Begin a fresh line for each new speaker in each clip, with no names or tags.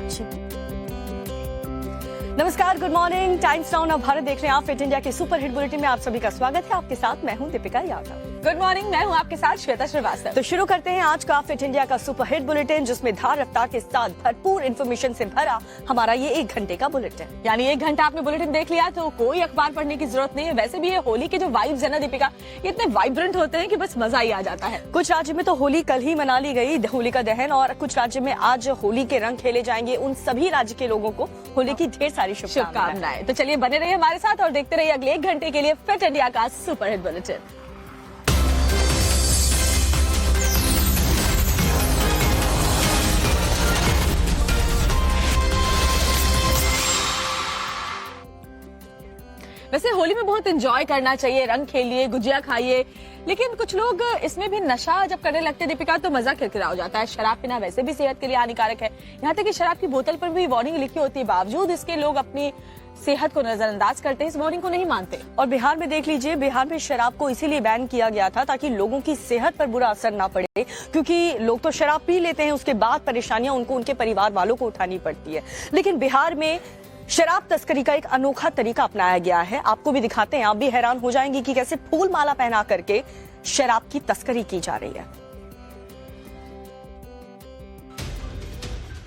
जी। नमस्कार, good morning. Times now नव भारत देख रहे हैं आप। फिट इंडिया के सुपर हिट बुलेटिन में आप सभी का स्वागत है। आपके साथ मैं हूं दीपिका यादव।
गुड मॉर्निंग, मैं हूं आपके साथ श्वेता श्रीवास्तव।
तो शुरू करते हैं आज का फिट इंडिया का सुपर हिट बुलेटिन, जिसमें धार रफ्तार के साथ भरपूर इन्फॉर्मेशन से भरा हमारा ये 1 घंटे का बुलेटिन।
यानी 1 घंटा आपने बुलेटिन देख लिया तो कोई अखबार पढ़ने की जरूरत नहीं है। वैसे भी ये होली के जो वाइब्स है ना दीपिका, ये इतने वाइब्रेंट होते हैं कि बस मजा ही आ जाता है।
कुछ राज्य में तो होली कल ही मना ली गई, होली का दहन, और कुछ राज्य में आज होली के रंग खेले जाएंगे। उन सभी राज्य के लोगों को होली की ढेर सारी शुभकामनाएं।
तो चलिए बने रहिए हमारे साथ और देखते रहिए अगले 1 घंटे के लिए फिट इंडिया का सुपर हिट बुलेटिन। वैसे होली में बहुत एंजॉय करना चाहिए, रंग खेलिए, गुजिया खाइए, लेकिन कुछ लोग इसमें भी नशा जब करने लगते हैं दीपिका तो मजा किरकिरा हो जाता है। शराब पीना वैसे भी सेहत के लिए हानिकारक है। यहाँ तक कि शराब की बोतल पर भी वार्निंग लिखी होती है, बावजूद इसके लोग अपनी सेहत को नजरअंदाज करते हैं, इस वार्निंग को नहीं मानते।
और बिहार में देख लीजिए, बिहार में शराब को इसीलिए बैन किया गया था ताकि लोगों की सेहत पर बुरा असर ना पड़े, क्योंकि लोग तो शराब पी लेते हैं, उसके बाद परेशानियां उनको उनके परिवार वालों को उठानी पड़ती है। लेकिन बिहार में शराब तस्करी का एक अनोखा तरीका अपनाया गया है। आपको भी दिखाते हैं, आप भी हैरान हो जाएंगे कि कैसे फूल माला पहना करके शराब की तस्करी की जा रही है।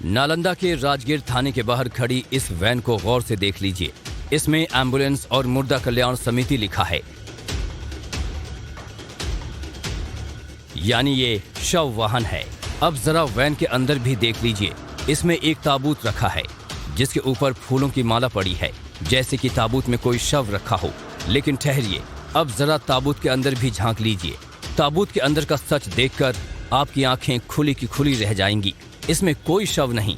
नालंदा के राजगीर थाने के बाहर खड़ी इस वैन को गौर से देख लीजिए। इसमें एम्बुलेंस और मुर्दा कल्याण समिति लिखा है, यानी ये शव वाहन है। अब जरा वैन के अंदर भी देख लीजिए। इसमें एक ताबूत रखा है जिसके ऊपर फूलों की माला पड़ी है, जैसे कि ताबूत में कोई शव रखा हो। लेकिन ठहरिए, अब जरा ताबूत के अंदर भी झांक लीजिए। ताबूत के अंदर का सच देखकर आपकी आंखें खुली की खुली रह जाएंगी। इसमें कोई शव नहीं,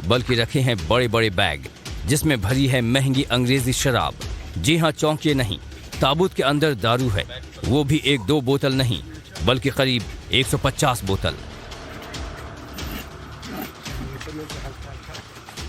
बल्कि रखे हैं बड़े बड़े बैग जिसमें भरी है महंगी अंग्रेजी शराब। जी हाँ, चौंकिए नहीं, ताबूत के अंदर दारू है, वो भी 1-2 बोतल नहीं, बल्कि करीब 150 बोतल।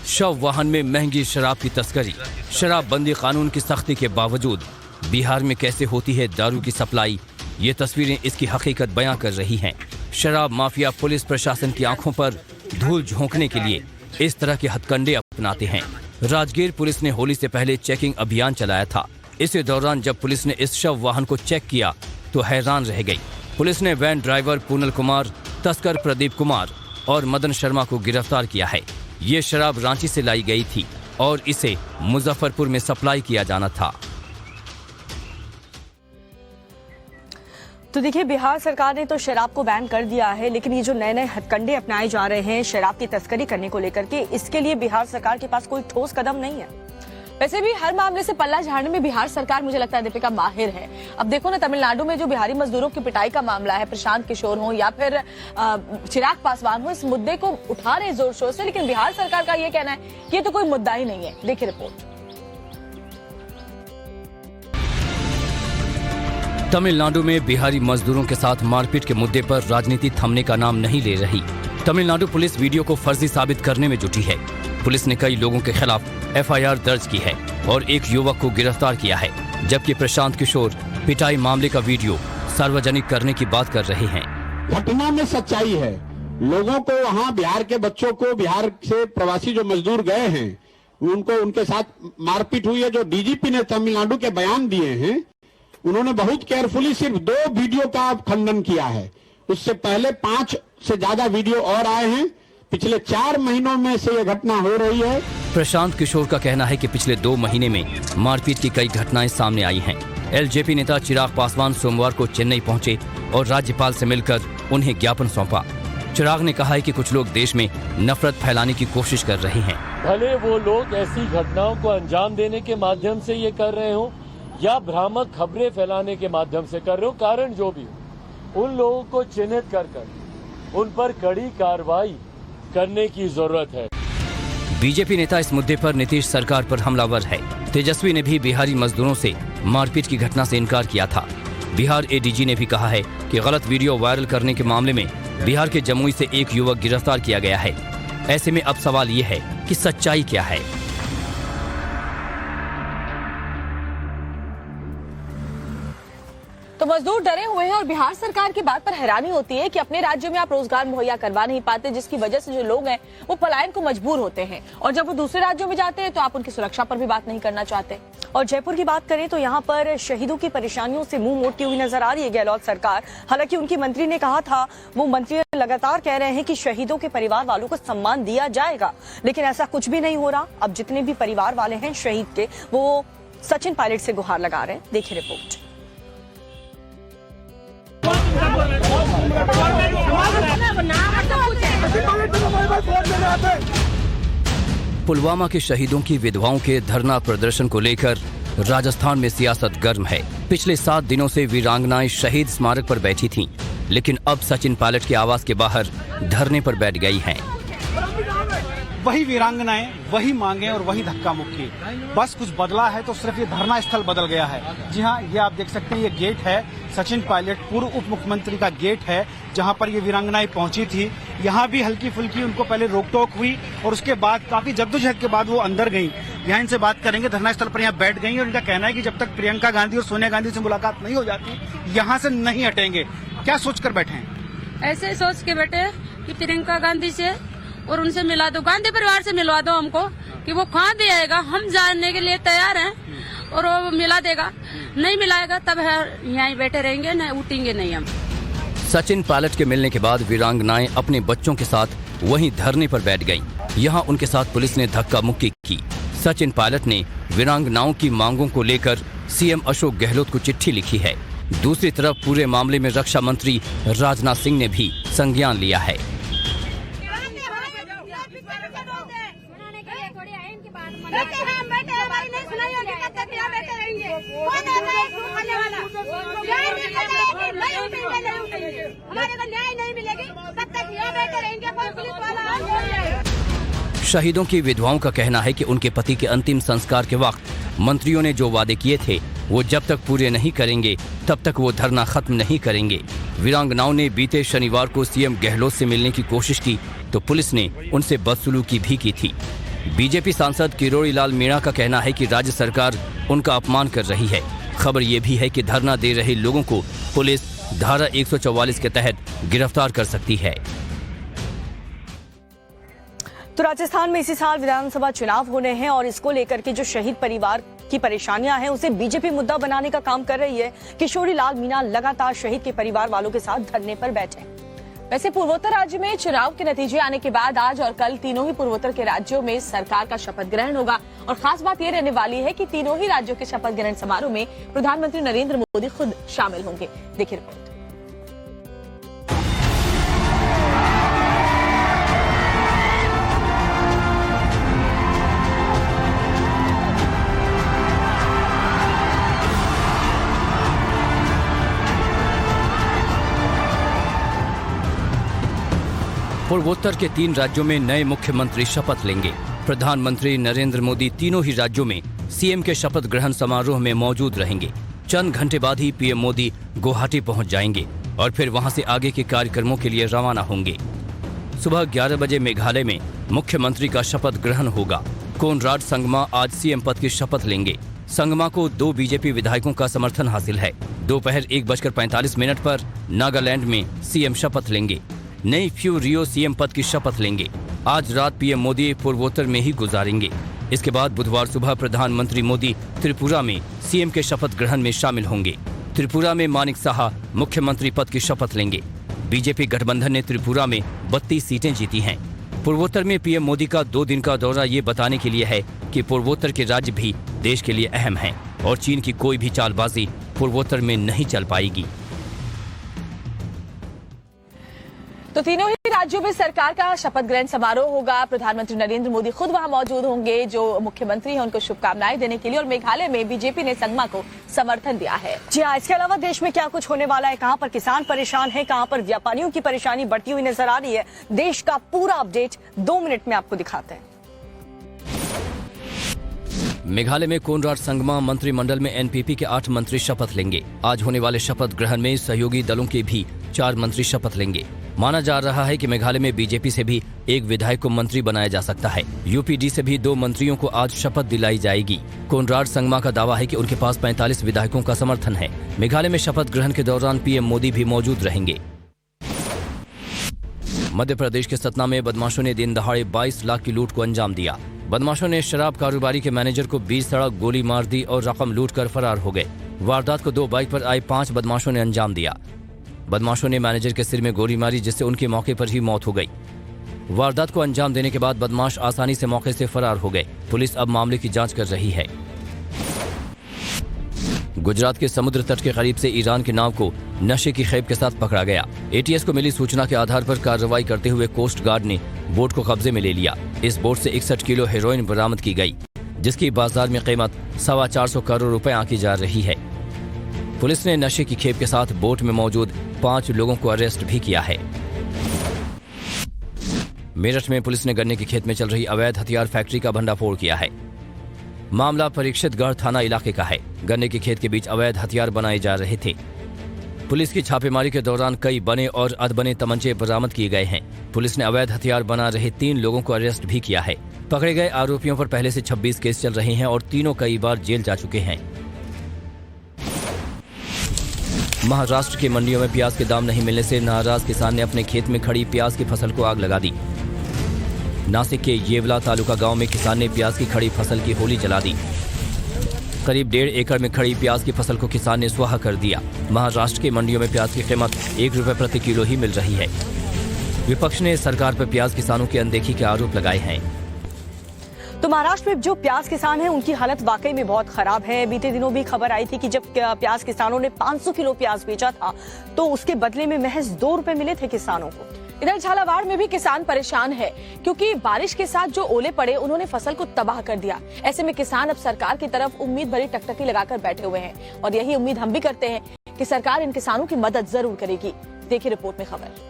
शव वाहन में महंगी शराब की तस्करी। शराबबंदी कानून की सख्ती के बावजूद बिहार में कैसे होती है दारू की सप्लाई, ये तस्वीरें इसकी हकीकत बयां कर रही हैं। शराब माफिया पुलिस प्रशासन की आंखों पर धूल झोंकने के लिए इस तरह के हथकंडे अपनाते हैं। राजगीर पुलिस ने होली से पहले चेकिंग अभियान चलाया था। इसी दौरान जब पुलिस ने इस शव वाहन को चेक किया तो हैरान रह गई। पुलिस ने वैन ड्राइवर पूनल कुमार, तस्कर प्रदीप कुमार और मदन शर्मा को गिरफ्तार किया है। ये शराब रांची से लाई गई थी और इसे मुजफ्फरपुर में सप्लाई किया जाना था।
तो देखिए, बिहार सरकार ने तो शराब को बैन कर दिया है, लेकिन ये जो नए नए हथकंडे अपनाए जा रहे हैं शराब की तस्करी करने को लेकर के, इसके लिए बिहार सरकार के पास कोई ठोस कदम नहीं है।
वैसे भी हर मामले से पल्ला झाड़ने में बिहार सरकार मुझे लगता है दीपिका माहिर है। अब देखो ना, तमिलनाडु में जो बिहारी मजदूरों की पिटाई का मामला है, प्रशांत किशोर हो या फिर चिराग पासवान हो, इस मुद्दे को उठा रहे जोर शोर से, लेकिन बिहार सरकार का ये कहना है कि ये तो कोई मुद्दा ही नहीं है। देखिए रिपोर्ट।
तमिलनाडु में बिहारी मजदूरों के साथ मारपीट के मुद्दे पर राजनीति थमने का नाम नहीं ले रही। तमिलनाडु पुलिस वीडियो को फर्जी साबित करने में जुटी है। पुलिस ने कई लोगों के खिलाफ FIR दर्ज की है और एक युवक को गिरफ्तार किया है, जबकि प्रशांत किशोर पिटाई मामले का वीडियो सार्वजनिक करने की बात कर रहे हैं।
घटना में सच्चाई है। लोगों को वहाँ, बिहार के बच्चों को, बिहार से प्रवासी जो मजदूर गए हैं उनको, उनके साथ मारपीट हुई है। जो DGP ने तमिलनाडु के बयान दिए हैं, उन्होंने बहुत केयरफुली सिर्फ 2 वीडियो का खंडन किया है। उससे पहले 5 से ज्यादा वीडियो और आए हैं। पिछले 4 महीनों में से ये घटना हो रही है।
प्रशांत किशोर का कहना है कि पिछले 2 महीने में मारपीट की कई घटनाएं सामने आई हैं। LJP नेता चिराग पासवान सोमवार को चेन्नई पहुंचे और राज्यपाल से मिलकर उन्हें ज्ञापन सौंपा। चिराग ने कहा है कि कुछ लोग देश में नफरत फैलाने की कोशिश कर रहे हैं।
भले वो लोग ऐसी घटनाओं को अंजाम देने के माध्यम से ये कर रहे हो या भ्रामक खबरें फैलाने के माध्यम से कर रहे हो, कारण जो भी हो, उन लोगों को चिन्हित कर उन पर कड़ी कार्रवाई करने की जरूरत है।
बीजेपी नेता इस मुद्दे पर नीतीश सरकार पर हमलावर है। तेजस्वी ने भी बिहारी मजदूरों से मारपीट की घटना से इनकार किया था। बिहार ADG ने भी कहा है कि गलत वीडियो वायरल करने के मामले में बिहार के जमुई से एक युवक गिरफ्तार किया गया है। ऐसे में अब सवाल ये है कि सच्चाई क्या है।
तो मजदूर डरे हुए हैं और बिहार सरकार की बात पर हैरानी होती है कि अपने राज्य में आप रोजगार मुहैया करवा नहीं पाते, जिसकी वजह से जो लोग हैं वो पलायन को मजबूर होते हैं और जब वो दूसरे राज्यों में जाते हैं तो आप उनकी सुरक्षा पर भी बात नहीं करना चाहते।
और जयपुर की बात करें तो यहाँ पर शहीदों की परेशानियों से मुंह मोड़ती हुई नजर आ रही है गहलोत सरकार। हालांकि उनकी मंत्री ने कहा था, वो मंत्री लगातार कह रहे हैं कि शहीदों के परिवार वालों को सम्मान दिया जाएगा, लेकिन ऐसा कुछ भी नहीं हो रहा। अब जितने भी परिवार वाले हैं शहीद के, वो सचिन पायलट से गुहार लगा रहे हैं। देखिए रिपोर्ट।
पुलवामा के शहीदों की विधवाओं के धरना प्रदर्शन को लेकर राजस्थान में सियासत गर्म है। पिछले 7 दिनों से वीरांगनाएं शहीद स्मारक पर बैठी थीं, लेकिन अब सचिन पायलट के आवास के बाहर धरने पर बैठ गई हैं।
वही वीरांगनाएं, वही मांगे और वही धक्का मुक्की, बस कुछ बदला है तो सिर्फ ये धरना स्थल बदल गया है। जी हाँ, ये आप देख सकते हैं, ये गेट है सचिन पायलट पूर्व उप मुख्यमंत्री का गेट है, जहां पर ये वीरांगनाएं पहुंची थी। यहाँ भी हल्की फुल्की उनको पहले रोक टोक हुई और उसके बाद काफी जद्दोजहद के बाद वो अंदर गई। यहाँ इनसे बात करेंगे, धरना स्थल पर यहाँ बैठ गई और इनका कहना है कि जब तक प्रियंका गांधी और सोनिया गांधी से मुलाकात नहीं हो जाती, यहाँ से नहीं हटेंगे। क्या सोचकर बैठे हैं?
ऐसे सोच के बैठे कि प्रियंका गांधी से और उनसे मिला दो, गांधी परिवार से मिलवा दो हमको, कि वो कहाँ दे आएगा, हम जानने के लिए तैयार हैं और वो मिला देगा। नहीं मिलाएगा तब यहीं बैठे रहेंगे, न उठेंगे नहीं हम।
सचिन पायलट के मिलने के बाद वीरांगनाएं अपने बच्चों के साथ वहीं धरने पर बैठ गईं। यहाँ उनके साथ पुलिस ने धक्का मुक्की की। सचिन पायलट ने वीरांगनाओं की मांगों को लेकर सीएम अशोक गहलोत को चिट्ठी लिखी है। दूसरी तरफ पूरे मामले में रक्षा मंत्री राजनाथ सिंह ने भी संज्ञान लिया है। शहीदों की विधवाओं का कहना है कि उनके पति के अंतिम संस्कार के वक्त मंत्रियों ने जो वादे किए थे वो जब तक पूरे नहीं करेंगे तब तक वो धरना खत्म नहीं करेंगे। वीरांगनाओं ने बीते शनिवार को सीएम गहलोत से मिलने की कोशिश की तो पुलिस ने उनसे बदसलूकी भी की थी। बीजेपी सांसद किरोड़ी लाल मीणा का कहना है कि राज्य सरकार उनका अपमान कर रही है। खबर ये भी है कि धरना दे रहे लोगों को पुलिस धारा 144 के तहत गिरफ्तार कर सकती है।
तो राजस्थान में इसी साल विधानसभा चुनाव होने हैं और इसको लेकर के जो शहीद परिवार की परेशानियां हैं उसे बीजेपी मुद्दा बनाने का काम कर रही है। किशोरी लाल मीणा लगातार शहीद के परिवार वालों के साथ धरने पर बैठे।
वैसे पूर्वोत्तर राज्य में चुनाव के नतीजे आने के बाद आज और कल तीनों ही पूर्वोत्तर के राज्यों में सरकार का शपथ ग्रहण होगा और खास बात ये रहने वाली है कि तीनों ही राज्यों के शपथ ग्रहण समारोह में प्रधानमंत्री नरेंद्र मोदी खुद शामिल होंगे। देखिए रिपोर्ट।
पूर्वोत्तर के 3 राज्यों में नए मुख्यमंत्री शपथ लेंगे। प्रधानमंत्री नरेंद्र मोदी तीनों ही राज्यों में सीएम के शपथ ग्रहण समारोह में मौजूद रहेंगे। चंद घंटे बाद ही पीएम मोदी गुवाहाटी पहुंच जाएंगे और फिर वहां से आगे के कार्यक्रमों के लिए रवाना होंगे। सुबह 11 बजे मेघालय में मुख्यमंत्री का शपथ ग्रहण होगा। कोनराड संगमा आज सीएम पद की शपथ लेंगे। संगमा को 2 बीजेपी विधायकों का समर्थन हासिल है। दोपहर 1:45 पर नागालैंड में सीएम शपथ लेंगे। नई फ्यू रियो सीएम पद की शपथ लेंगे। आज रात पीएम मोदी पूर्वोत्तर में ही गुजारेंगे। इसके बाद बुधवार सुबह प्रधानमंत्री मोदी त्रिपुरा में सीएम के शपथ ग्रहण में शामिल होंगे। त्रिपुरा में मानिक साहा मुख्यमंत्री पद की शपथ लेंगे। बीजेपी गठबंधन ने त्रिपुरा में 32 सीटें जीती हैं। पूर्वोत्तर में पीएम मोदी का 2 दिन का दौरा ये बताने के लिए है कि पूर्वोत्तर के राज्य भी देश के लिए अहम हैं और चीन की कोई भी चालबाजी पूर्वोत्तर में नहीं चल पाएगी।
तो तीनों ही राज्यों में सरकार का शपथ ग्रहण समारोह होगा। प्रधानमंत्री नरेंद्र मोदी खुद वहां मौजूद होंगे। जो मुख्यमंत्री हैं उनको शुभकामनाएं देने के लिए और मेघालय में बीजेपी ने संगमा को समर्थन दिया है।
जी हाँ, इसके अलावा देश में क्या कुछ होने वाला है, कहां पर किसान परेशान है, कहां पर व्यापारियों की परेशानी बढ़ती हुई नजर आ रही है, देश का पूरा अपडेट 2 मिनट में आपको दिखाते हैं।
मेघालय में कोनराड संगमा मंत्रिमंडल में एनपीपी के 8 मंत्री शपथ लेंगे। आज होने वाले शपथ ग्रहण में सहयोगी दलों के भी 4 मंत्री शपथ लेंगे। माना जा रहा है कि मेघालय में बीजेपी से भी एक विधायक को मंत्री बनाया जा सकता है। यूपीडी से भी 2 मंत्रियों को आज शपथ दिलाई जाएगी। कोनराड संगमा का दावा है कि उनके पास 45 विधायकों का समर्थन है। मेघालय में शपथ ग्रहण के दौरान पीएम मोदी भी मौजूद रहेंगे। मध्य प्रदेश के सतना में बदमाशों ने दिन दहाड़े 22 लाख की लूट को अंजाम दिया। बदमाशों ने शराब कारोबारी के मैनेजर को 20 सड़क गोली मार दी और रकम लूट कर फरार हो गए। वारदात को 2 बाइक पर आए 5 बदमाशों ने अंजाम दिया। बदमाशों ने मैनेजर के सिर में गोली मारी, जिससे उनकी मौके पर ही मौत हो गई। वारदात को अंजाम देने के बाद बदमाश आसानी से मौके से फरार हो गए। पुलिस अब मामले की जांच कर रही है। गुजरात के समुद्र तट के करीब से ईरान की नाव को नशे की खेप के साथ पकड़ा गया। एटीएस को मिली सूचना के आधार पर कार्रवाई करते हुए कोस्ट गार्ड ने बोट को कब्जे में ले लिया। इस बोट से 61 किलो हेरोइन बरामद की गई, जिसकी बाजार में कीमत 425 करोड़ रुपए आंकी जा रही है। पुलिस ने नशे की खेप के साथ बोट में मौजूद 5 लोगों को अरेस्ट भी किया है। मेरठ में पुलिस ने गन्ने के खेत में चल रही अवैध हथियार फैक्ट्री का भंडाफोड़ किया है। मामला परीक्षितगढ़ थाना इलाके का है। गन्ने के खेत के बीच अवैध हथियार बनाए जा रहे थे। पुलिस की छापेमारी के दौरान कई बने और अधबने तमंचे बरामद किए गए हैं। पुलिस ने अवैध हथियार बना रहे 3 लोगों को अरेस्ट भी किया है। पकड़े गए आरोपियों पर पहले से 26 केस चल रहे हैं और तीनों कई बार जेल जा चुके हैं। महाराष्ट्र की मंडियों में प्याज के दाम नहीं मिलने से नाराज किसान ने अपने खेत में खड़ी प्याज की फसल को आग लगा दी। नासिक के येवला तालुका गांव में किसान ने प्याज की खड़ी फसल की होली जला दी। करीब 1.5 एकड़ में खड़ी प्याज की फसल को किसान ने स्वाहा कर दिया। महाराष्ट्र की मंडियों में प्याज की कीमत 1 रुपए प्रति किलो ही मिल रही है। विपक्ष ने सरकार पर प्याज किसानों की अनदेखी के आरोप लगाए हैं।
तो महाराष्ट्र में जो प्याज किसान हैं उनकी हालत वाकई में बहुत खराब है। बीते दिनों भी खबर आई थी कि जब प्याज किसानों ने 500 किलो प्याज बेचा था तो उसके बदले में महज 2 रुपए मिले थे किसानों को।
इधर झालावाड़ में भी किसान परेशान है, क्योंकि बारिश के साथ जो ओले पड़े उन्होंने फसल को तबाह कर दिया। ऐसे में किसान अब सरकार की तरफ उम्मीद भरी टकटकी लगाकर बैठे हुए हैं और यही उम्मीद हम भी करते हैं कि सरकार इन किसानों की मदद जरूर करेगी। देखिए रिपोर्ट में खबर।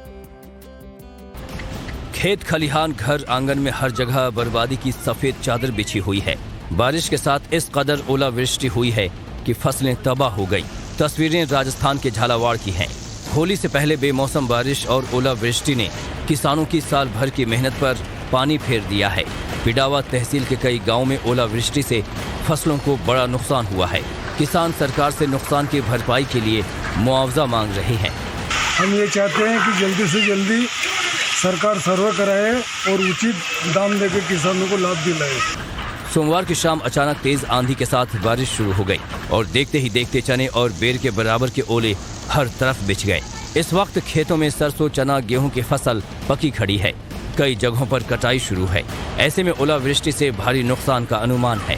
खेत खलिहान घर आंगन में हर जगह बर्बादी की सफेद चादर बिछी हुई है। बारिश के साथ इस कदर ओलावृष्टि हुई है कि फसलें तबाह हो गई। तस्वीरें राजस्थान के झालावाड़ की हैं। होली से पहले बेमौसम बारिश और ओलावृष्टि ने किसानों की साल भर की मेहनत पर पानी फेर दिया है। पिडावा तहसील के कई गांवों में ओलावृष्टि से फसलों को बड़ा नुकसान हुआ है। किसान सरकार से नुकसान की भरपाई के लिए मुआवजा मांग रहे हैं।
हम ये चाहते हैं कि जल्दी से जल्दी सरकार सर्वे कराए और उचित दाम देकर किसानों को लाभ दिलाए।
सोमवार की शाम अचानक तेज आंधी के साथ बारिश शुरू हो गई और देखते ही देखते चने और बेर के बराबर के ओले हर तरफ बिछ गए। इस वक्त खेतों में सरसों, चना, गेहूं की फसल पकी खड़ी है। कई जगहों पर कटाई शुरू है। ऐसे में ओलावृष्टि से भारी नुकसान का अनुमान है।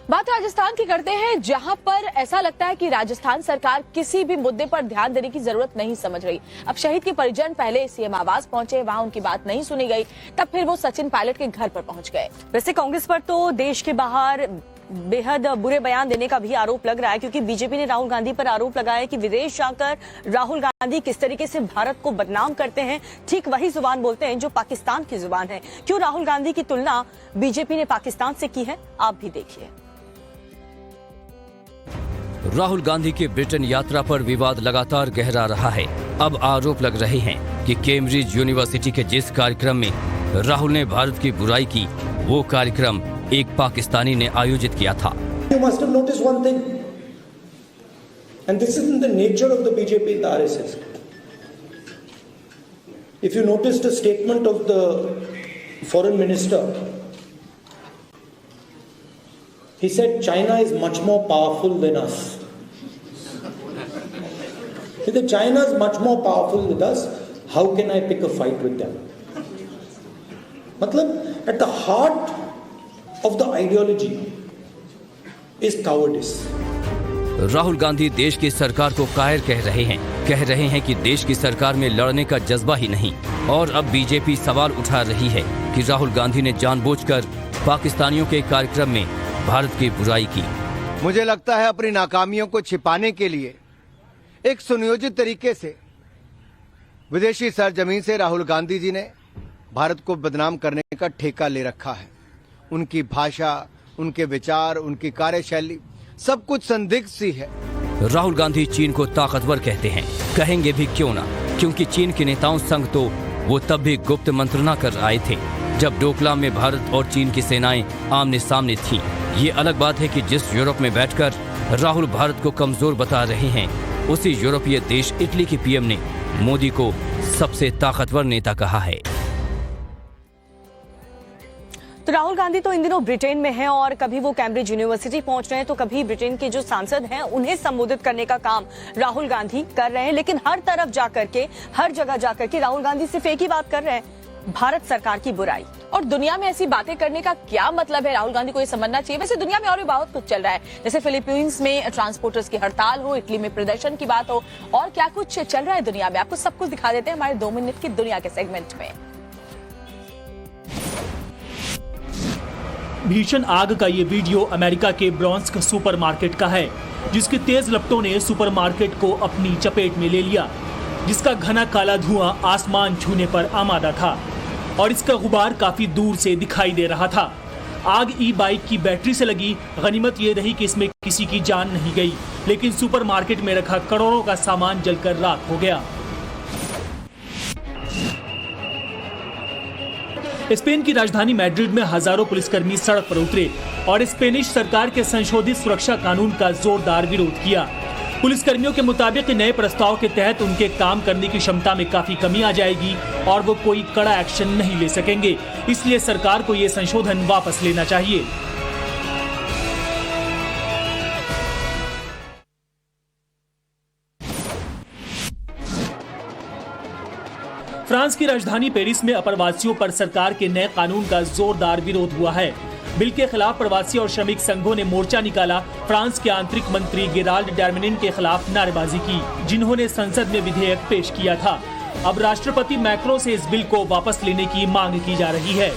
बात राजस्थान की करते हैं, जहां पर ऐसा लगता है कि राजस्थान सरकार किसी भी मुद्दे पर ध्यान देने की जरूरत नहीं समझ रही। अब शहीद के परिजन पहले सीएम आवास पहुंचे, वहां उनकी बात नहीं सुनी गई, तब फिर वो सचिन पायलट के घर पर पहुंच गए।
वैसे कांग्रेस पर तो देश के बाहर बेहद बुरे बयान देने का भी आरोप लग रहा है, क्योंकि बीजेपी ने राहुल गांधी पर आरोप लगाया है कि विदेश जाकर राहुल गांधी किस तरीके से भारत को बदनाम करते हैं, ठीक वही जुबान बोलते हैं जो पाकिस्तान की जुबान है। क्यों राहुल गांधी की तुलना बीजेपी ने पाकिस्तान से की है, आप भी देखिए।
राहुल गांधी की ब्रिटेन यात्रा पर विवाद लगातार गहरा रहा है। अब आरोप लग रहे हैं कि कैम्ब्रिज यूनिवर्सिटी के जिस कार्यक्रम में राहुल ने भारत की बुराई की, वो कार्यक्रम एक पाकिस्तानी ने आयोजित किया था।
You must have noticed one thing, and this is in the nature of the BJP and the RSS. If you noticed a statement of the foreign minister, he said China is much more powerful than us. He said China is much more powerful than us. How can I pick a fight with them? Matlab, at the heart of the ideology is cowardice.
Rahul Gandhi देश की सरकार को कायर कह रहे हैं कि देश की सरकार में लड़ने का जज्बा ही नहीं। और अब बीजेपी सवाल उठा रही है कि राहुल गांधी ने जानबूझकर पाकिस्तानियों के कार्यक्रम में भारत की बुराई की।
मुझे लगता है अपनी नाकामियों को छिपाने के लिए एक सुनियोजित तरीके से विदेशी सरजमीन से राहुल गांधी जी ने भारत को बदनाम करने का ठेका ले रखा है। उनकी भाषा, उनके विचार, उनकी कार्यशैली सब कुछ संदिग्ध सी है।
राहुल गांधी चीन को ताकतवर कहते हैं, कहेंगे भी क्यों ना, क्योंकि चीन के नेताओं संग तो वो तब भी गुप्त मंत्रणा कर आए थे जब डोकलाम में भारत और चीन की सेनाएं आमने सामने थीं। ये अलग बात है कि जिस यूरोप में बैठकर राहुल भारत को कमजोर बता रहे हैं, उसी यूरोपीय देश इटली के पीएम ने मोदी को सबसे ताकतवर नेता कहा है।
तो राहुल गांधी तो इन दिनों ब्रिटेन में हैं और कभी वो कैम्ब्रिज यूनिवर्सिटी पहुंच रहे हैं तो कभी ब्रिटेन के जो सांसद हैं उन्हें संबोधित करने का काम राहुल गांधी कर रहे हैं। लेकिन हर तरफ जाकर के, हर जगह जाकर के राहुल गांधी सिर्फ एक ही बात कर रहे हैं, भारत सरकार की बुराई।
और दुनिया में ऐसी बातें करने का क्या मतलब है, राहुल गांधी को ये समझना चाहिए। वैसे दुनिया में और भी बहुत कुछ चल रहा है, जैसे फिलीपींस में ट्रांसपोर्टर्स की हड़ताल हो, इटली में प्रदर्शन की बात हो, और क्या कुछ चल रहा है दुनिया में। आपको सब कुछ दिखा देते हैं हमारे 2 मिनट की दुनिया के सेगमेंट में।
भीषण आग का ये वीडियो अमेरिका के ब्रॉन्स्क सुपरमार्केट का है, जिसकी तेज लपटों ने सुपरमार्केट को अपनी चपेट में ले लिया, जिसका घना काला धुआं आसमान छूने पर आमादा था और इसका गुबार काफी दूर से दिखाई दे रहा था। आग ई-बाइक की बैटरी से लगी। गनीमत ये रही कि इसमें किसी की जान नहीं गई, लेकिन सुपरमार्केट में रखा करोड़ों का सामान जलकर राख हो गया। स्पेन की राजधानी मैड्रिड में हजारों पुलिसकर्मी सड़क पर उतरे और स्पेनिश सरकार के संशोधित सुरक्षा कानून का जोरदार विरोध किया। पुलिसकर्मियों के मुताबिक नए प्रस्ताव के तहत उनके काम करने की क्षमता में काफी कमी आ जाएगी और वो कोई कड़ा एक्शन नहीं ले सकेंगे, इसलिए सरकार को ये संशोधन वापस लेना चाहिए। फ्रांस की राजधानी पेरिस में अप्रवासियों पर सरकार के नए कानून का जोरदार विरोध हुआ है। बिल के खिलाफ प्रवासी और श्रमिक संघों ने मोर्चा निकाला। फ्रांस के आंतरिक मंत्री गेराल्ड डार्मेनिन के खिलाफ नारेबाजी की, जिन्होंने संसद में विधेयक पेश किया था। अब राष्ट्रपति मैक्रों से इस बिल को वापस लेने की मांग की जा रही है।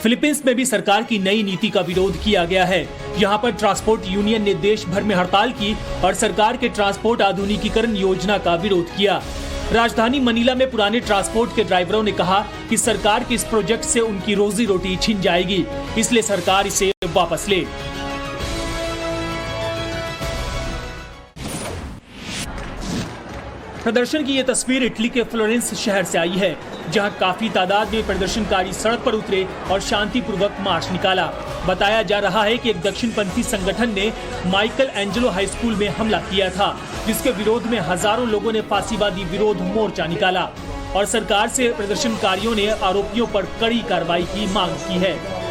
फिलीपींस में भी सरकार की नई नीति का विरोध किया गया है। यहाँ पर ट्रांसपोर्ट यूनियन ने देश भर में हड़ताल की और सरकार के ट्रांसपोर्ट आधुनिकीकरण योजना का विरोध किया। राजधानी मनीला में पुराने ट्रांसपोर्ट के ड्राइवरों ने कहा कि सरकार के इस प्रोजेक्ट से उनकी रोजी रोटी छिन जाएगी, इसलिए सरकार इसे वापस ले। प्रदर्शन की ये तस्वीर इटली के फ्लोरेंस शहर से आई है, जहां काफी तादाद में प्रदर्शनकारी सड़क पर उतरे और शांतिपूर्वक मार्च निकाला। बताया जा रहा है कि एक दक्षिणपंथी संगठन ने माइकल एंजेलो हाई स्कूल में हमला किया था, जिसके विरोध में हजारों लोगों ने फांसीवादी विरोध मोर्चा निकाला और सरकार से प्रदर्शनकारियों ने आरोपियों पर कड़ी कार्रवाई की मांग की है।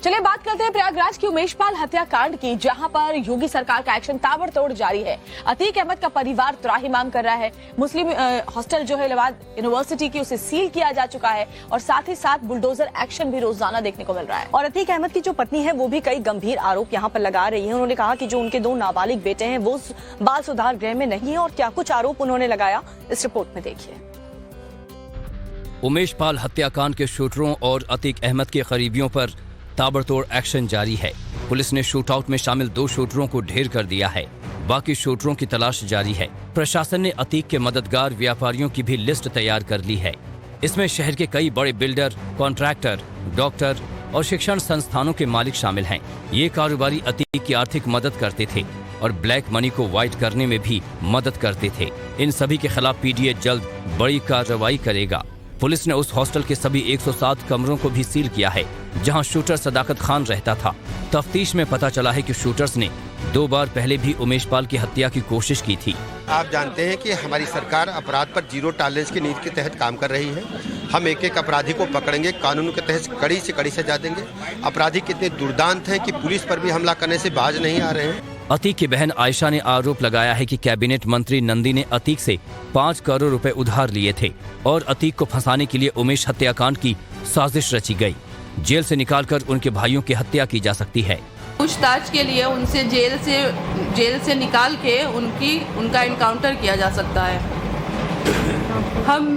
चलिए बात करते हैं प्रयागराज की उमेशपाल हत्याकांड की, जहां पर योगी सरकार का एक्शन ताबड़तोड़ जारी है। अतीक अहमद का परिवार त्राहिमाम कर रहा है। मुस्लिम हॉस्टल जो है इलाहाबाद यूनिवर्सिटी की, उसे सील किया जा चुका है और साथ ही साथ बुलडोजर एक्शन भी रोजाना देखने को मिल रहा है।
और अतीक अहमद की जो पत्नी है वो भी कई गंभीर आरोप यहाँ पर लगा रही है। उन्होंने कहा कि जो उनके 2 नाबालिग बेटे हैं वो बाल सुधार गृह में नहीं है और क्या कुछ आरोप उन्होंने लगाया, इस रिपोर्ट में देखिए।
उमेशपाल हत्याकांड के शूटरों और अतीक अहमद के करीबियों पर ताबड़तोड़ एक्शन जारी है। पुलिस ने शूटआउट में शामिल 2 शूटरों को ढेर कर दिया है। बाकी शूटरों की तलाश जारी है। प्रशासन ने अतीक के मददगार व्यापारियों की भी लिस्ट तैयार कर ली है। इसमें शहर के कई बड़े बिल्डर, कॉन्ट्रैक्टर, डॉक्टर और शिक्षण संस्थानों के मालिक शामिल हैं। ये कारोबारी अतीक की आर्थिक मदद करते थे और ब्लैक मनी को व्हाइट करने में भी मदद करते थे। इन सभी के खिलाफ पीडीए जल्द बड़ी कार्रवाई करेगा। पुलिस ने उस हॉस्टल के सभी 107 कमरों को भी सील किया है, जहां शूटर सदाकत खान रहता था। तफ्तीश में पता चला है कि शूटर्स ने 2 बार पहले भी उमेशपाल की हत्या की कोशिश की थी।
आप जानते हैं कि हमारी सरकार अपराध पर 0 टॉलरेंस की नीति के तहत काम कर रही है। हम एक एक अपराधी को पकड़ेंगे, कानून के तहत कड़ी से कड़ी सजा देंगे। अपराधी कितने दुर्दांत हैं कि पुलिस पर भी हमला करने से बाज नहीं आ रहे हैं।
अतीक की बहन आयशा ने आरोप लगाया है कि कैबिनेट मंत्री नंदी ने अतीक से 5 करोड़ रुपए उधार लिए थे और अतीक को फंसाने के लिए उमेश हत्याकांड की साजिश रची गई। जेल से निकालकर उनके भाइयों की हत्या की जा सकती है।
पूछताछ के लिए उनसे जेल से निकाल के उनका इनकाउंटर किया जा सकता है। हम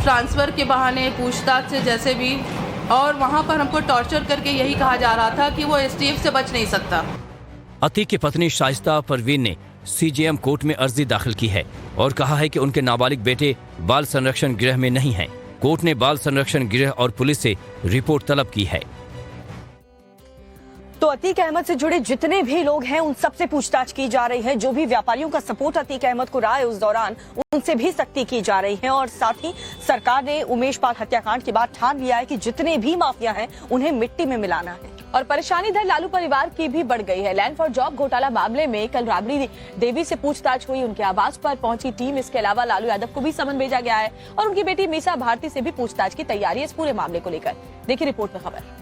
ट्रांसफर के बहाने पूछताछ से जैसे भी, और वहाँ पर हमको टॉर्चर करके यही कहा जा रहा था कि वो एसटीएफ से बच नहीं सकता।
अतीक की पत्नी शाइस्ता परवीन ने सीजेएम कोर्ट में अर्जी दाखिल की है और कहा है कि उनके नाबालिग बेटे बाल संरक्षण गृह में नहीं हैं। कोर्ट ने बाल संरक्षण गृह और पुलिस से रिपोर्ट तलब की है।
तो अतीक अहमद से जुड़े जितने भी लोग हैं उन सबसे पूछताछ की जा रही है। जो भी व्यापारियों का सपोर्ट अतीक अहमद को रहा है उस दौरान उनसे भी सख्ती की जा रही है। और साथ ही सरकार ने उमेश पाल हत्याकांड के बाद ठान लिया है कि जितने भी माफिया हैं उन्हें मिट्टी में मिलाना है।
और परेशानी इधर लालू परिवार की भी बढ़ गई है। लैंड फॉर जॉब घोटाला मामले में कल राबड़ी देवी से पूछताछ हुई। उनके आवास पर पहुंची टीम। इसके अलावा लालू यादव को भी समन भेजा गया है और उनकी बेटी मीसा भारती से भी पूछताछ की तैयारी है इस पूरे मामले को लेकर। देखिए रिपोर्ट में खबर।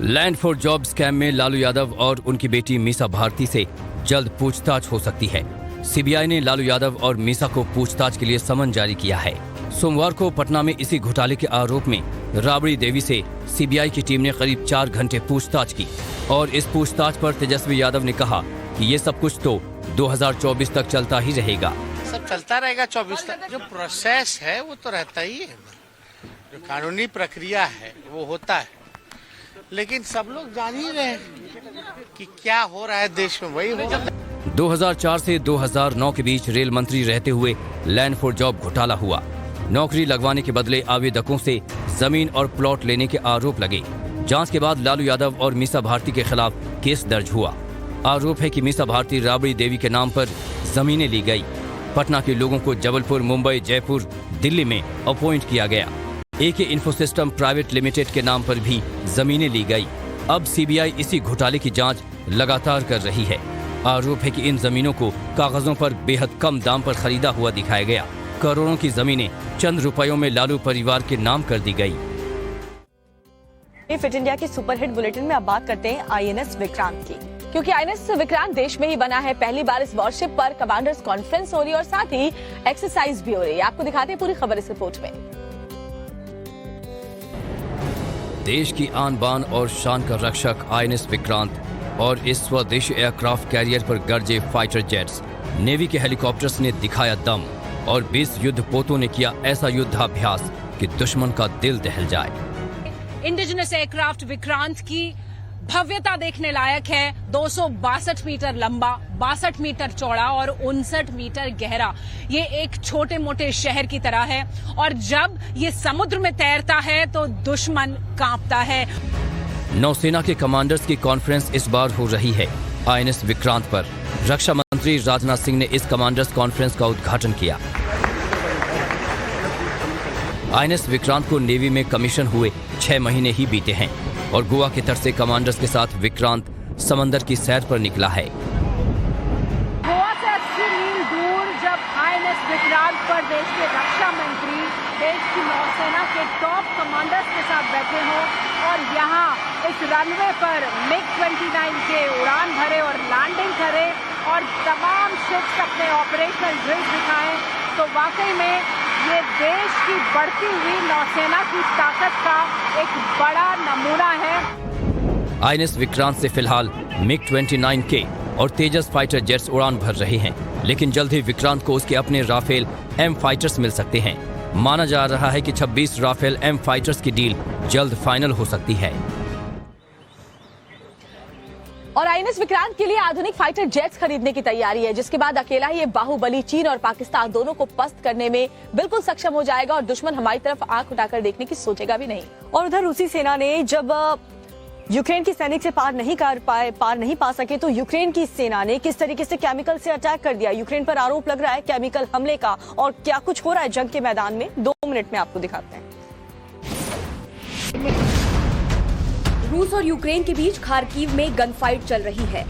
लैंड फॉर जॉब स्कैम में लालू यादव और उनकी बेटी मीसा भारती से जल्द पूछताछ हो सकती है। सीबीआई ने लालू यादव और मीसा को पूछताछ के लिए समन जारी किया है। सोमवार को पटना में इसी घोटाले के आरोप में राबड़ी देवी से सीबीआई की टीम ने करीब 4 घंटे पूछताछ की और इस पूछताछ पर तेजस्वी यादव ने कहा कि ये सब कुछ तो 2024 तक चलता ही रहेगा।
सब चलता रहेगा 24 तक। जो प्रोसेस है वो तो रहता ही है, जो कानूनी प्रक्रिया है वो होता है, लेकिन सब लोग जान ही रहे हैं कि क्या हो रहा है देश में, वही हो रहा है।
2004 से 2009 के बीच रेल मंत्री रहते हुए लैंड फॉर जॉब घोटाला हुआ। नौकरी लगवाने के बदले आवेदकों से जमीन और प्लॉट लेने के आरोप लगे। जांच के बाद लालू यादव और मीसा भारती के खिलाफ केस दर्ज हुआ। आरोप है कि मीसा भारती राबड़ी देवी के नाम पर जमीनें ली गई। पटना के लोगों को जबलपुर, मुंबई, जयपुर, दिल्ली में अपॉइंट किया गया। एके इन्फोसिस्टम प्राइवेट लिमिटेड के नाम पर भी जमीनें ली गई। अब सीबीआई इसी घोटाले की जांच लगातार कर रही है। आरोप है कि इन जमीनों को कागजों पर बेहद कम दाम पर खरीदा हुआ दिखाया गया। करोड़ों की जमीनें चंद रुपयों में लालू परिवार के नाम कर दी गई।
फिट इंडिया के सुपरहिट बुलेटिन में अब बात करते हैं आईएनएस विक्रांत की,
क्योंकि आईएनएस विक्रांत देश में ही बना है। पहली बार इस वॉरशिप पर कमांडर्स कॉन्फ्रेंस हो रही है और साथ ही एक्सरसाइज भी हो रही है। आपको दिखाते हैं पूरी खबर इस रिपोर्ट में।
देश की आन बान और शान का रक्षक आईएनएस विक्रांत और इस स्वदेशी एयरक्राफ्ट कैरियर पर गरजे फाइटर जेट्स। नेवी के हेलीकॉप्टर्स ने दिखाया दम और 20 युद्धपोतों ने किया ऐसा युद्धाभ्यास कि दुश्मन का दिल दहल जाए।
इंडिजिनस एयरक्राफ्ट विक्रांत की भव्यता देखने लायक है। 262 मीटर लंबा, 62 मीटर चौड़ा और 59 मीटर गहरा। ये एक छोटे मोटे शहर की तरह है और जब ये समुद्र में तैरता है तो दुश्मन कांपता है।
नौसेना के कमांडर्स की कॉन्फ्रेंस इस बार हो रही है आईएनएस विक्रांत पर। रक्षा मंत्री राजनाथ सिंह ने इस कमांडर्स कॉन्फ्रेंस का उद्घाटन किया। आईएनएस विक्रांत को नेवी में कमीशन हुए 6 महीने ही बीते हैं और गोवा के तट से कमांडर्स के साथ विक्रांत समंदर की सैर पर निकला है।
गोवा से 80 मील दूर जब आईएनएस विक्रांत पर देश के रक्षा मंत्री देश की नौसेना के टॉप कमांडर्स के साथ बैठे हों और यहाँ इस रनवे पर MiG-29 के उड़ान भरे और लैंडिंग करे और तमाम शिप्स अपने ऑपरेशनल ड्रिल्स दिखाएं, तो वाकई में ये देश की बढ़ती हुई नौसेना की ताकत का एक बड़ा नमूना है।
आईएनएस विक्रांत से फिलहाल MiG-29 के और तेजस फाइटर जेट्स उड़ान भर रहे हैं, लेकिन जल्द ही विक्रांत को उसके अपने राफेल M फाइटर्स मिल सकते हैं। माना जा रहा है कि 26 राफेल M फाइटर्स की डील जल्द फाइनल हो सकती है।
और आईएनएस विक्रांत के लिए आधुनिक फाइटर जेट्स खरीदने की तैयारी है, जिसके बाद अकेला ही ये बाहुबली चीन और पाकिस्तान दोनों को पस्त करने में बिल्कुल सक्षम हो जाएगा और दुश्मन हमारी तरफ आंख उठाकर देखने की सोचेगा भी नहीं।
और उधर रूसी सेना ने जब यूक्रेन की सैनिक से पार नहीं पा सके तो यूक्रेन की सेना ने किस तरीके से केमिकल से अटैक कर दिया। यूक्रेन पर आरोप लग रहा है केमिकल हमले का और क्या कुछ हो रहा है जंग के मैदान में 2 मिनट में आपको दिखाते हैं।
रूस और यूक्रेन के बीच खार्किव में गन फाइट चल रही है।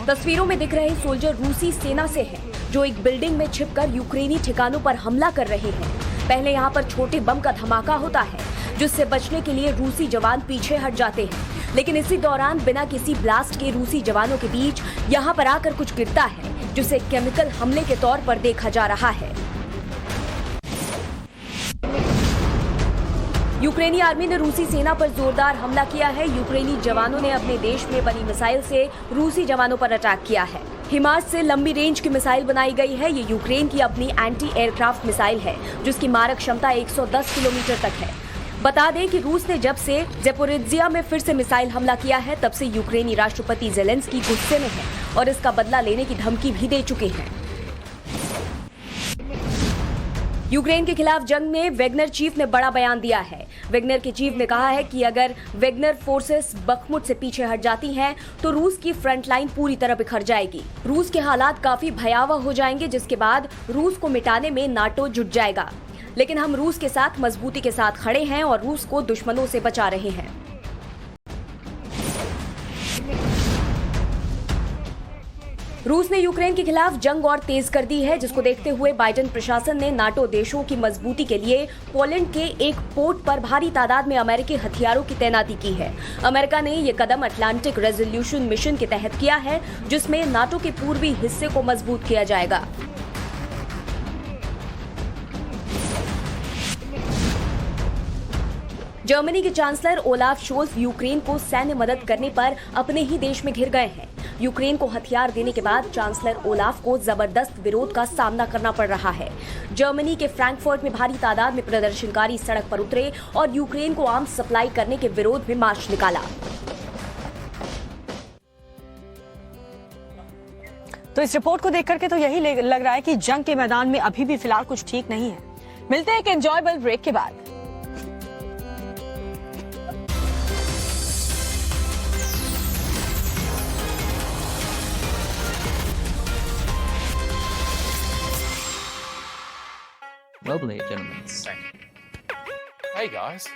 तस्वीरों में दिख रहे सोल्जर रूसी सेना से हैं, जो एक बिल्डिंग में छिपकर यूक्रेनी ठिकानों पर हमला कर रहे हैं। पहले यहाँ पर छोटे बम का धमाका होता है, जिससे बचने के लिए रूसी जवान पीछे हट जाते हैं, लेकिन इसी दौरान बिना किसी ब्लास्ट के रूसी जवानों के बीच यहाँ पर आकर कुछ गिरता है, जिसे केमिकल हमले के तौर पर देखा जा रहा है। यूक्रेनी आर्मी ने रूसी सेना पर जोरदार हमला किया है। यूक्रेनी जवानों ने अपने देश में बनी मिसाइल से रूसी जवानों पर अटैक किया है। हिमास से लंबी रेंज की मिसाइल बनाई गई है। ये यूक्रेन की अपनी एंटी एयरक्राफ्ट मिसाइल है, जिसकी मारक क्षमता 110 किलोमीटर तक है। बता दें कि रूस ने जब से ज़ेपोरिज्जिया में फिर से मिसाइल हमला किया है तब से यूक्रेनी राष्ट्रपति ज़ेलेंस्की गुस्से में है और इसका बदला लेने की धमकी भी दे चुके हैं। यूक्रेन के खिलाफ जंग में वेगनर चीफ ने बड़ा बयान दिया है। वेगनर के चीफ ने कहा है कि अगर वेगनर फोर्सेस बखमुट से पीछे हट जाती हैं तो रूस की फ्रंट लाइन पूरी तरह बिखर जाएगी। रूस के हालात काफी भयावह हो जाएंगे, जिसके बाद रूस को मिटाने में नाटो जुट जाएगा। लेकिन हम रूस के साथ मजबूती के साथ खड़े हैं और रूस को दुश्मनों से बचा रहे हैं। रूस ने यूक्रेन के खिलाफ जंग और तेज कर दी है, जिसको देखते हुए बाइडेन प्रशासन ने नाटो देशों की मजबूती के लिए पोलैंड के एक पोर्ट पर भारी तादाद में अमेरिकी हथियारों की तैनाती की है। अमेरिका ने ये कदम अटलांटिक रेजोल्यूशन मिशन के तहत किया है, जिसमें नाटो के पूर्वी हिस्से को मजबूत किया जाएगा। जर्मनी के चांसलर ओलाफ शोल्ज यूक्रेन को सैन्य मदद करने पर अपने ही देश में घिर गए हैं। यूक्रेन को हथियार देने के बाद चांसलर ओलाफ को जबरदस्त विरोध का सामना करना पड़ रहा है। जर्मनी के फ्रैंकफर्ट में भारी तादाद में प्रदर्शनकारी सड़क पर उतरे और यूक्रेन को आर्म्स सप्लाई करने के विरोध में मार्च निकाला।
तो इस रिपोर्ट को देख करके तो यही लग रहा है कि जंग के मैदान में अभी भी फिलहाल कुछ ठीक नहीं है।
मिलते हैं एक एंजॉयबल ब्रेक के बाद।
Well played, gentlemen.
Hey guys,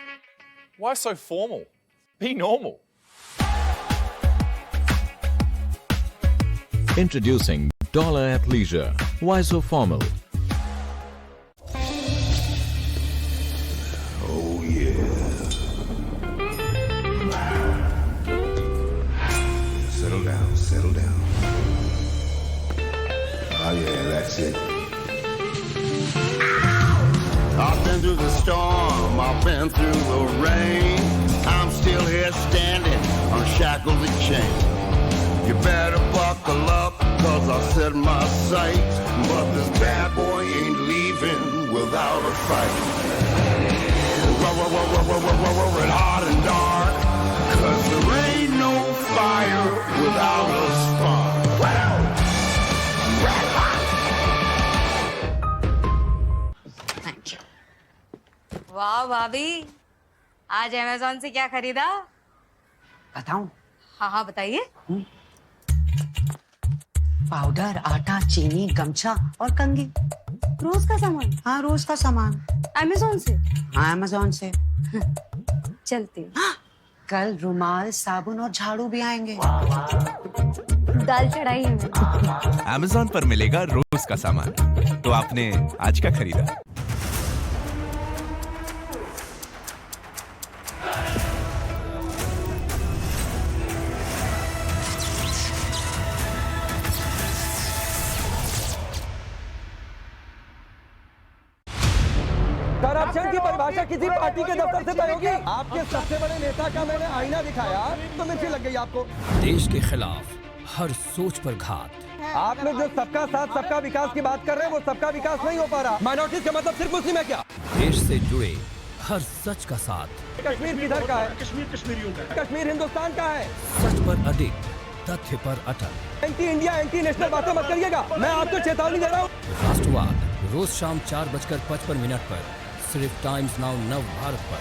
why so formal? Be normal.
Introducing Dollar Athleisure. Why so formal?
Oh yeah. Settle down, settle down. Oh yeah, that's it. I've been through the storm, I've been through the rain. I'm still here standing, unshackled and chained. You better buckle up, cause I set my sights. But this bad boy ain't leaving without a fight. Roll it hard and dark, cause there ain't no fire without a spark.
वाह भाभी, आज Amazon से क्या खरीदा?
बताऊं?
हाँ बताइए।
Powder, आटा, चीनी, गमछा और कंघी।
रोज का सामान?
हाँ, रोज का सामान।
अमेज़न से?
हाँ, अमेज़न से।
चलती हूँ।
कल रुमाल, साबुन और झाड़ू भी आएंगे।
दाल चढ़ाई है।
अमेज़न पर मिलेगा रोज का सामान। तो आपने आज क्या खरीदा?
करप्शन की परिभाषा किसी पार्टी के दफ्तर से तय होगी? आपके सबसे बड़े नेता का मैंने आईना दिखाया तो मिर्ची लग गई आपको।
देश के खिलाफ हर सोच पर घात।
आप लोग जो सबका साथ सबका विकास की बात कर रहे हैं वो सबका विकास नहीं हो पा रहा। माइनॉरिटीज का मतलब सिर्फ मुस्लिम है क्या?
देश से जुड़े हर सच का साथ।
कश्मीर किधर का है? कश्मीर कश्मीरियों का है। कश्मीर हिंदुस्तान का है।
सच पर अडिग, तथ्य पर अटल।
एंटी इंडिया, एंटी नेशनल बातें मत करिएगा, मैं आपको चेतावनी दे रहा हूँ।
राष्ट्रवाद रोज शाम 4:55 पर सिर्फ टाइम्स नाउ नव भारत पर।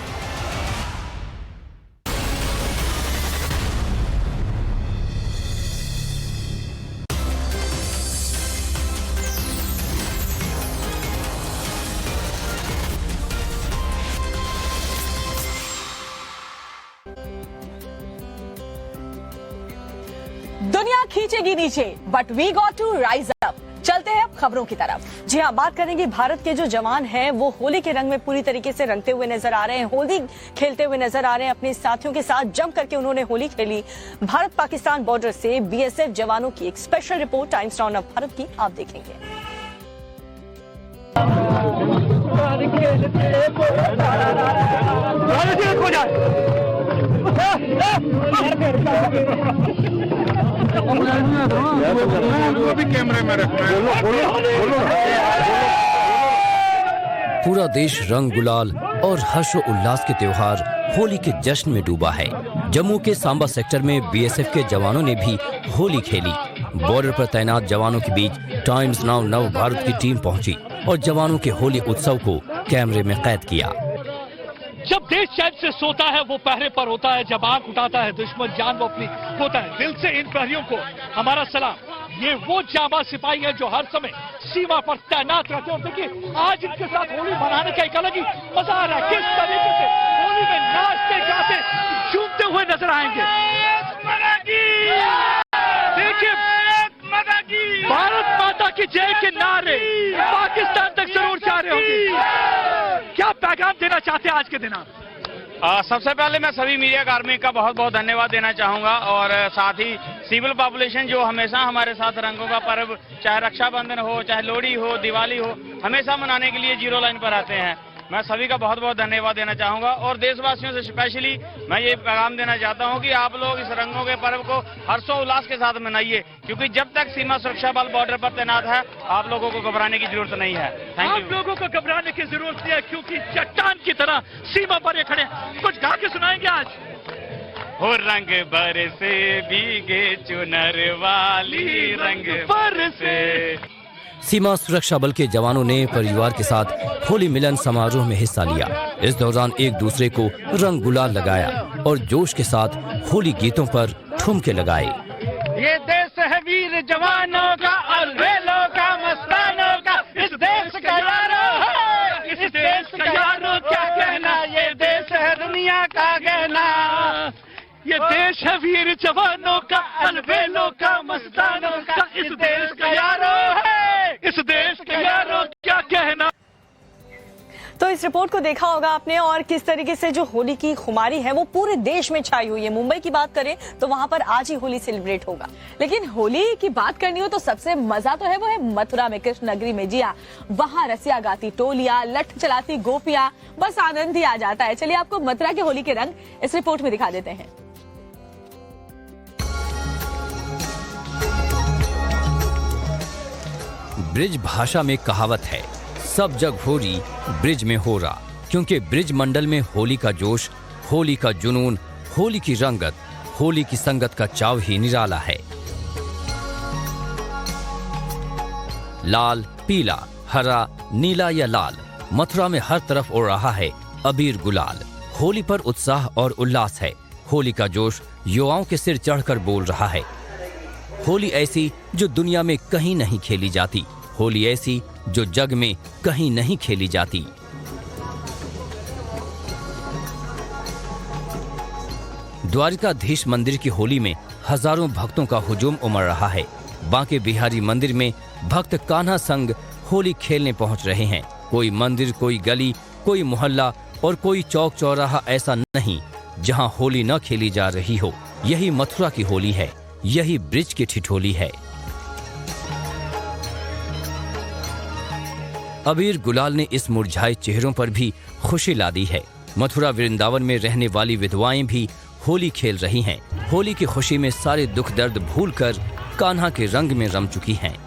दुनिया खींचेगी नीचे, but we got to rise up. चलते हैं अब खबरों की तरफ।
जी हाँ, बात करेंगे भारत के जो जवान हैं वो होली के रंग में पूरी तरीके से रंगते हुए नजर आ रहे हैं, होली खेलते हुए नजर आ रहे हैं। अपने साथियों के साथ जम करके उन्होंने होली खेली। भारत पाकिस्तान बॉर्डर से बीएसएफ जवानों की एक स्पेशल रिपोर्ट टाइम्स नाउ नव भारत की आप देखेंगे।
भी कैमरे में रखना है।
पूरा देश रंग गुलाल और हर्षो उल्लास के त्योहार होली के जश्न में डूबा है। जम्मू के सांबा सेक्टर में बीएसएफ के जवानों ने भी होली खेली। बॉर्डर पर तैनात जवानों के बीच टाइम्स नाउ नव भारत की टीम पहुंची और जवानों के होली उत्सव को कैमरे में कैद किया।
जब देश चैन से सोता है वो पहरे पर होता है, जब आंख उठाता है दुश्मन जान वो अपनी होता है। दिल से इन प्रहरियों को हमारा सलाम। ये वो जामा सिपाही है जो हर समय सीमा पर तैनात रहते हैं। और देखिए आज इनके साथ होली मनाने का एक अलग ही मजा आ रहा है। किस तरीके से होली में नाचते गाते झूमते हुए नजर आएंगे। देखिए भारत माता की जय के नारे पाकिस्तान तक जरूर जा रहे होंगे। क्या पैगाम देना चाहते हैं आज के दिन आप?
सबसे पहले मैं सभी मीडिया कार्मिक का बहुत बहुत धन्यवाद देना चाहूंगा और साथ ही सिविल पॉपुलेशन जो हमेशा हमारे साथ रंगों का पर्व चाहे रक्षाबंधन हो, चाहे लोहड़ी हो, दिवाली हो, हमेशा मनाने के लिए जीरो लाइन पर आते हैं। मैं सभी का बहुत बहुत धन्यवाद देना चाहूंगा और देशवासियों से स्पेशली मैं ये पैगाम देना चाहता हूं कि आप लोग इस रंगों के पर्व को हर्षोल्लास के साथ मनाइए, क्योंकि जब तक सीमा सुरक्षा बल बॉर्डर पर तैनात है आप लोगों को घबराने की जरूरत नहीं है। Thank you.
आप लोगों को घबराने की जरूरत नहीं है क्योंकि चट्टान की तरह सीमा पर ये खड़े हैं। कुछ गा के सुनाएंगे आज?
हो रंग बरसे भीगे चुनर वाली रंग बरसे।
सीमा सुरक्षा बल के जवानों ने परिवार के साथ होली मिलन समारोह में हिस्सा लिया। इस दौरान एक दूसरे को रंग गुलाल लगाया और जोश के साथ होली गीतों पर ठुमके लगाए।
ये देश है वीर जवानों का, अलबेलों का, मस्तानों का, इस देश का यारो है, इस देश का यारो क्या कहना, ये देश है दुनिया का गहना। ये देश है वीर जवानों का, अलबेलों का, मस्तानों का, इस देश का यारो है, इस देश के यारों क्या कहना।
तो इस रिपोर्ट को देखा होगा आपने और किस तरीके से जो होली की खुमारी है वो पूरे देश में छाई हुई है। मुंबई की बात करें तो वहां पर आज ही होली सेलिब्रेट होगा।
लेकिन होली की बात करनी हो तो सबसे मजा तो है वो है मथुरा में, कृष्ण नगरी में। जी हाँ, वहाँ रसिया गाती टोलियां, लठ चलाती गोपियां, बस आनंद ही आ जाता है। चलिए आपको मथुरा के होली के रंग इस रिपोर्ट में दिखा देते हैं।
ब्रिज भाषा में कहावत है, सब जग होरी ब्रिज में हो रहा, क्योंकि ब्रिज मंडल में होली का जोश, होली का जुनून, होली की रंगत, होली की संगत का चाव ही निराला है। लाल, पीला, हरा, नीला या लाल, मथुरा में हर तरफ उड़ रहा है अबीर गुलाल। होली पर उत्साह और उल्लास है। होली का जोश युवाओं के सिर चढ़कर बोल रहा है। होली ऐसी जो दुनिया में कहीं नहीं खेली जाती, होली ऐसी जो जग में कहीं नहीं खेली जाती। द्वारिकाधीश मंदिर की होली में हजारों भक्तों का हुजूम उमड़ रहा है। बांके बिहारी मंदिर में भक्त कान्हा संग होली खेलने पहुंच रहे हैं। कोई मंदिर, कोई गली, कोई मोहल्ला और कोई चौक चौराहा ऐसा नहीं जहां होली न खेली जा रही हो। यही मथुरा की होली है, यही ब्रिज की ठिठोली है। अबीर गुलाल ने इस मुरझाए चेहरों पर भी खुशी ला दी है। मथुरा वृंदावन में रहने वाली विधवाएं भी होली खेल रही हैं। होली की खुशी में सारे दुख दर्द भूलकर कान्हा के रंग में रम चुकी हैं।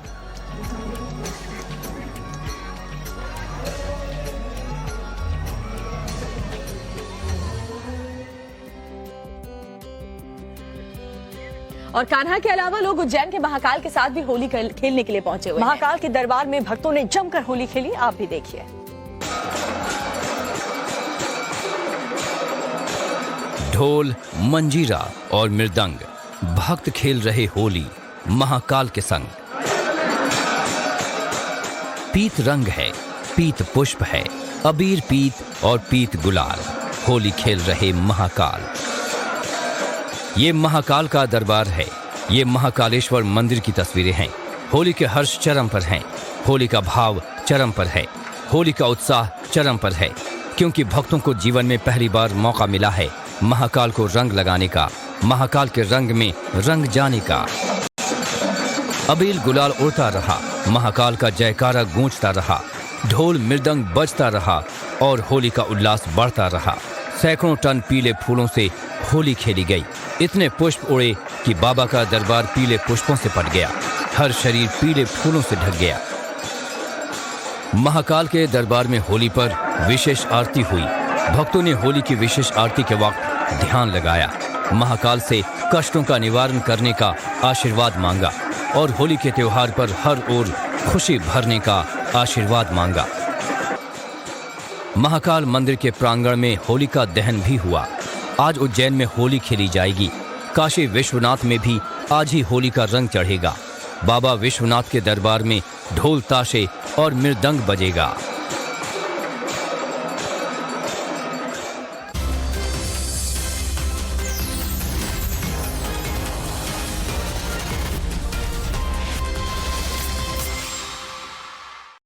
और कान्हा के अलावा लोग उज्जैन के महाकाल के साथ भी होली खेलने के लिए पहुंचे हुए हैं।
महाकाल के दरबार में भक्तों ने जमकर होली खेली, आप भी देखिए।
ढोल, मंजीरा और मृदंग, भक्त खेल रहे होली महाकाल के संग। पीत रंग है, पीत पुष्प है, अबीर पीत और पीत गुलाल, होली खेल रहे महाकाल। ये महाकाल का दरबार है। ये महाकालेश्वर मंदिर की तस्वीरें हैं। होली के हर्ष चरम पर हैं। होली का भाव चरम पर है। होली का उत्साह चरम पर है, क्योंकि भक्तों को जीवन में पहली बार मौका मिला है महाकाल को रंग लगाने का, महाकाल के रंग में रंग जाने का। अबीर गुलाल उड़ता रहा, महाकाल का जयकारा गूंजता रहा, ढोल मृदंग बजता रहा और होली का उल्लास बढ़ता रहा। सैकड़ों टन पीले फूलों से होली खेली गई। इतने पुष्प उड़े कि बाबा का दरबार पीले पुष्पों से पट गया। हर शरीर पीले फूलों से ढक गया। महाकाल के दरबार में होली पर विशेष आरती हुई। भक्तों ने होली की विशेष आरती के वक्त ध्यान लगाया, महाकाल से कष्टों का निवारण करने का आशीर्वाद मांगा और होली के त्योहार पर हर ओर खुशी भरने का आशीर्वाद मांगा। महाकाल मंदिर के प्रांगण में होली का दहन भी हुआ। आज उज्जैन में होली खेली जाएगी। काशी विश्वनाथ में भी आज ही होली का रंग चढ़ेगा। बाबा विश्वनाथ के दरबार में ढोल ताशे और मृदंग बजेगा।